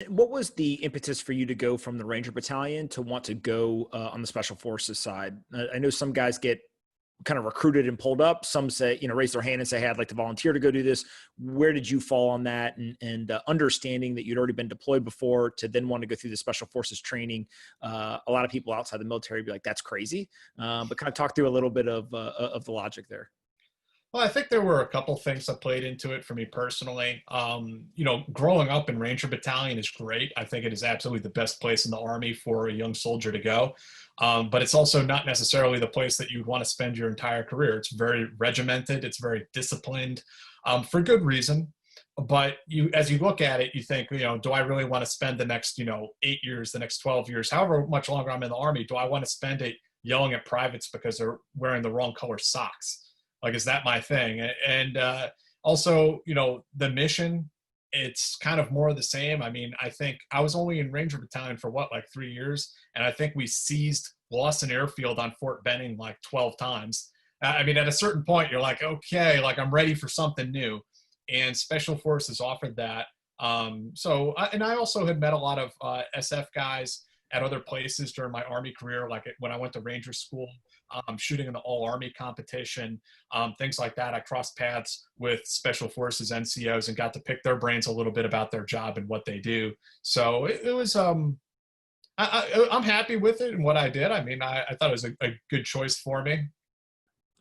What was the impetus for you to go from the Ranger Battalion to want to go on the Special Forces side? I know some guys get kind of recruited and pulled up. Some say, raise their hand and say, hey, I'd like to volunteer to go do this. Where did you fall on that? And understanding that you'd already been deployed before to then want to go through the Special Forces training. A lot of people outside the military would be like, that's crazy. But kind of talk through a little bit of the logic there. Well, I think there were a couple things that played into it for me personally. Growing up in Ranger Battalion is great. I think it is absolutely the best place in the Army for a young soldier to go. But it's also not necessarily the place that you'd want to spend your entire career. It's very regimented. It's very disciplined, for good reason. But as you look at it, you think, do I really want to spend the next, 8 years, the next 12 years, however much longer I'm in the Army, do I want to spend it yelling at privates because they're wearing the wrong color socks? Like, is that my thing? And also, the mission, it's kind of more of the same. I mean, I think I was only in Ranger Battalion for like 3 years. And I think we seized Lawson Airfield on Fort Benning like 12 times. I mean, at a certain point, you're like, okay, like I'm ready for something new. And Special Forces offered that. And I also had met a lot of SF guys at other places during my Army career, like when I went to Ranger School, shooting in the all-Army competition, things like that. I crossed paths with Special Forces NCOs and got to pick their brains a little bit about their job and what they do. So it was, I'm happy with it and what I did. I mean, I thought it was a good choice for me.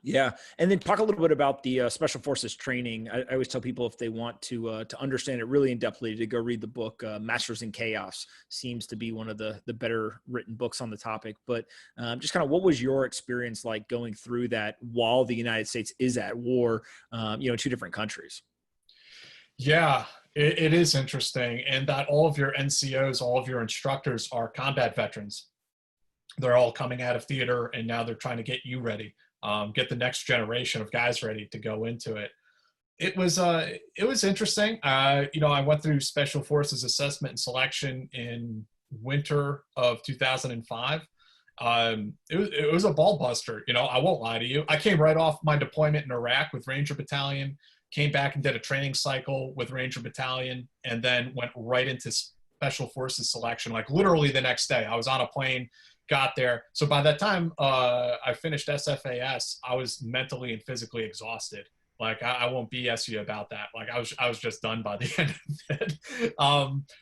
Yeah. And then talk a little bit about the Special Forces training. I always tell people if they want to understand it really in depthly to go read the book, Masters in Chaos. Seems to be one of the better written books on the topic. But just kind of what was your experience like going through that while the United States is at war, in two different countries? Yeah, it is interesting. And that all of your NCOs, all of your instructors are combat veterans. They're all coming out of theater and now they're trying to get you ready. Get the next generation of guys ready to go into it. It was interesting. I went through Special Forces assessment and selection in winter of 2005. It was a ball buster. I won't lie to you. I came right off my deployment in Iraq with Ranger Battalion, came back and did a training cycle with Ranger Battalion, and then went right into Special Forces selection. Like literally the next day, I was on a plane, got there. So by that time I finished SFAS, I was mentally and physically exhausted. Like I won't BS you about that. Like I was just done by the end of it.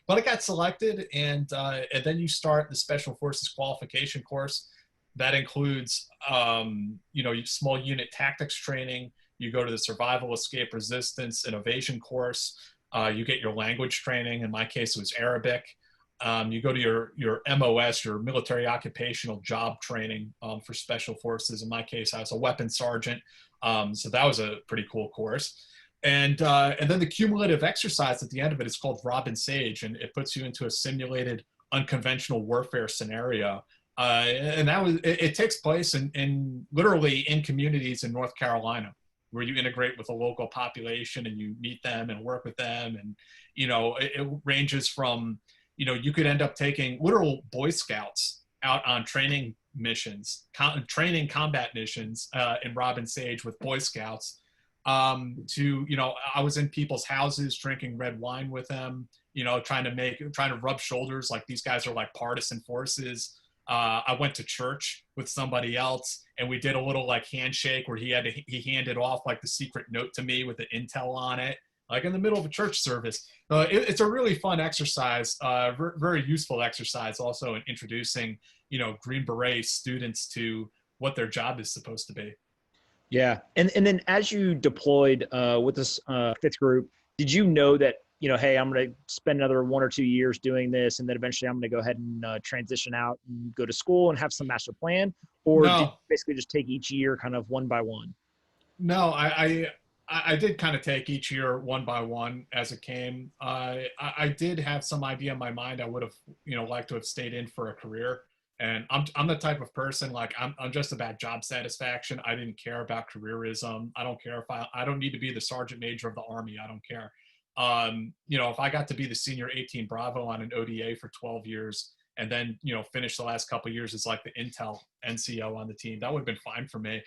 But I got selected, and then you start the Special Forces qualification course. That includes small unit tactics training. You go to the survival, escape, resistance, and evasion course. You get your language training. In my case, it was Arabic. You go to your MOS, your military occupational job training for Special Forces. In my case, I was a weapons sergeant. So that was a pretty cool course. And then the cumulative exercise at the end of it is called Robin Sage, and it puts you into a simulated unconventional warfare scenario. And it takes place in literally in communities in North Carolina, where you integrate with the local population and you meet them and work with them. And, it ranges from, you could end up taking literal Boy Scouts out on training missions, training combat missions in Robin Sage with Boy Scouts I was in people's houses drinking red wine with them, trying to rub shoulders like these guys are like partisan forces. I went to church with somebody else and we did a little like handshake where he handed off like the secret note to me with the intel on it, like in the middle of a church service. It's a really fun exercise, very useful exercise also in introducing, Green Beret students to what their job is supposed to be. Yeah. And then as you deployed with this fifth group, did you know that, hey, I'm going to spend another 1 or 2 years doing this, and then eventually I'm going to go ahead and transition out and go to school and have some master plan? Or did you basically just take each year kind of one by one? No, I did kind of take each year one by one as it came. I did have some idea in my mind I would have, liked to have stayed in for a career. And I'm the type of person, like I'm just about job satisfaction. I didn't care about careerism. I don't care if I don't need to be the sergeant major of the Army. I don't care. If I got to be the senior 18 Bravo on an ODA for 12 years and then, finish the last couple of years as like the Intel NCO on the team, that would have been fine for me.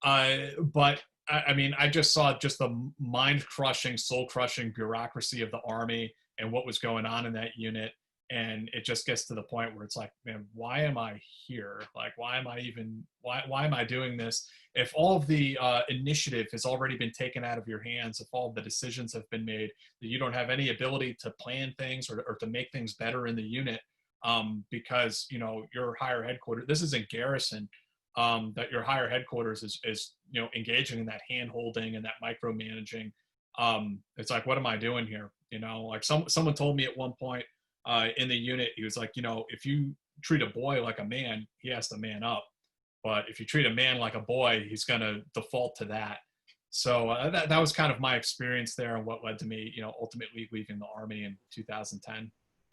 But I mean, I just saw just the mind crushing, soul crushing bureaucracy of the Army. and what was going on in that unit. And it just gets to the point where it's like, man, why am I here? Like, why am I doing this? If all of the initiative has already been taken out of your hands, if all of the decisions have been made, that you don't have any ability to plan things or to make things better in the unit, because, you know, your higher headquarters, this isn't garrison, that your higher headquarters is, you know, engaging in that hand holding and that micromanaging. It's like, what am I doing here? You know, like someone told me at one point, in the unit, he was like, you know, if you treat a boy like a man, he has to man up. But if you treat a man like a boy, he's going to default to that. So that was kind of my experience there, and what led to me, you know, ultimately leaving the Army in 2010.